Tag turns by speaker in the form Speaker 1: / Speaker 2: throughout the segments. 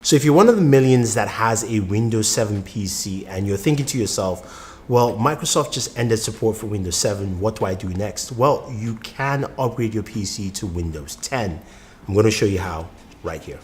Speaker 1: So if you're one of the millions that has a Windows 7 PC and you're thinking to yourself, well, Microsoft just ended support for Windows 7, what do I do next? Well, you can upgrade your PC to Windows 10. I'm going to show you how right here.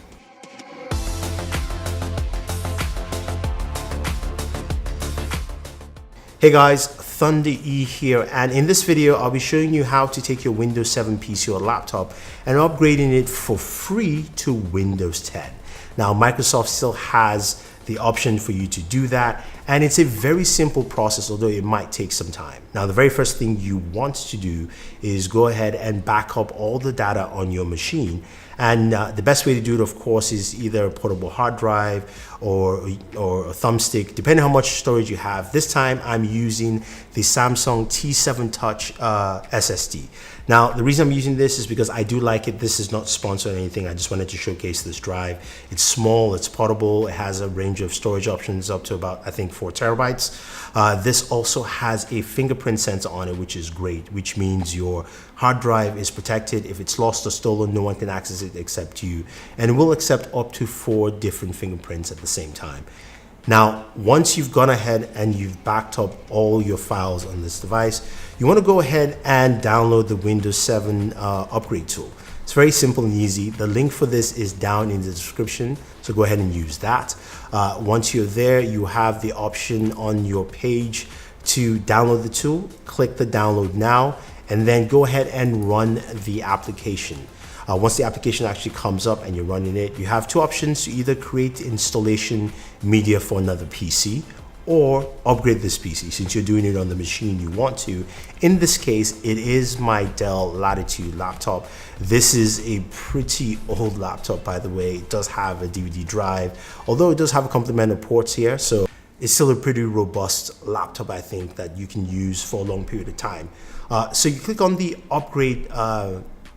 Speaker 1: Hey guys, Thunder E here, and in this video I'll be showing you how to take your Windows 7 PC or laptop and upgrading it for free to Windows 10. Now Microsoft still has the option for you to do that, and it's a very simple process, although it might take some time. Now the very first thing you want to do is go ahead and back up all the data on your machine, and the best way to do it, of course, is either a portable hard drive or a thumbstick, depending on how much storage you have. This time I'm using the Samsung T7 Touch SSD. Now the reason I'm using this is because I do like it. This is not sponsored or anything. I just wanted to showcase this drive. It's small, it's portable, it has a range of storage options up to about, I think, 4 terabytes. This also has a fingerprint sensor on it, which is great, which means your hard drive is protected. If it's lost or stolen, no one can access it except you, and it will accept up to 4 different fingerprints at the same time. Now, once you've gone ahead and you've backed up all your files on this device, you want to go ahead and download the Windows 7 upgrade tool. It's very simple and easy. The link for this is down in the description, so go ahead and use that. Once you're there, you have the option on your page to download the tool. Click the download now, and then go ahead and run the application. Once the application actually comes up and you're running it, you have 2 options to either create installation media for another PC or upgrade this PC since you're doing it on the machine you want to. In this case, it is my Dell Latitude laptop. This is a pretty old laptop, by the way. It does have a DVD drive, although it does have a complement of ports here, so it's still a pretty robust laptop, I think, that you can use for a long period of time. So you click on the upgrade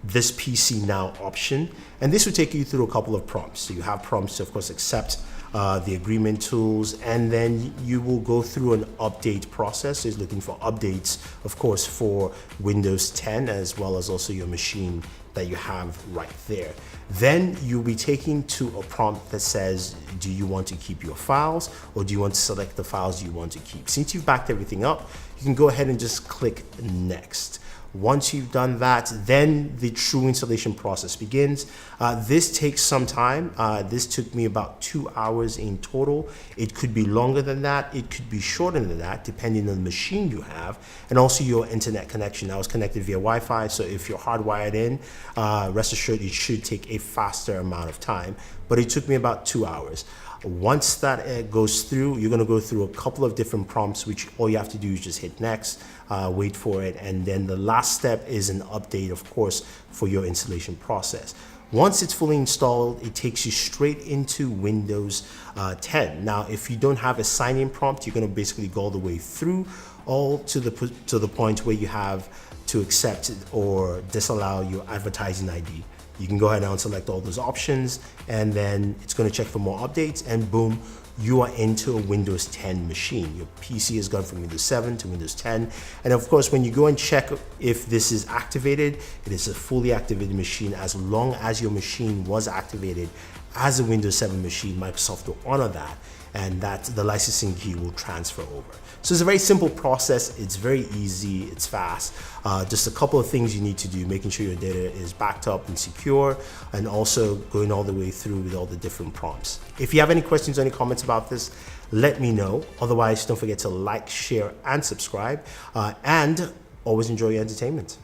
Speaker 1: this PC now option, and this will take you through a couple of prompts. So you have prompts to, of course, accept the agreement tools, and then you will go through an update process. So it's looking for updates, of course, for Windows 10, as well as also your machine that you have right there. Then you'll be taken to a prompt that says, do you want to keep your files, or do you want to select the files you want to keep? Since you've backed everything up, you can go ahead and just click next. Once you've done that, then the true installation process begins. This takes some time. This took me about 2 hours in total. It could be longer than that. It could be shorter than that, depending on the machine you have, and also your internet connection. I was connected via Wi-Fi, so if you're hardwired in, rest assured it should take a faster amount of time, but it took me about 2 hours. Once that goes through, you're going to go through a couple of different prompts, which all you have to do is just hit next, wait for it, and then the last step is an update, of course, for your installation process. Once it's fully installed, it takes you straight into Windows 10. Now, if you don't have a sign-in prompt, you're going to basically go all the way through, all to the point where you have to accept or disallow your advertising ID. You can go ahead and select all those options, and then it's going to check for more updates, and boom, you are into a Windows 10 machine. Your PC has gone from Windows 7 to Windows 10. And of course, when you go and check if this is activated, it is a fully activated machine. As long as your machine was activated as a Windows 7 machine, Microsoft will honor that, and that the licensing key will transfer over. So it's a very simple process. It's very easy, it's fast. Just a couple of things you need to do, making sure your data is backed up and secure, and also going all the way through with all the different prompts. If you have any questions or any comments about this, let me know. Otherwise, don't forget to like, share, and subscribe, and always enjoy your entertainment.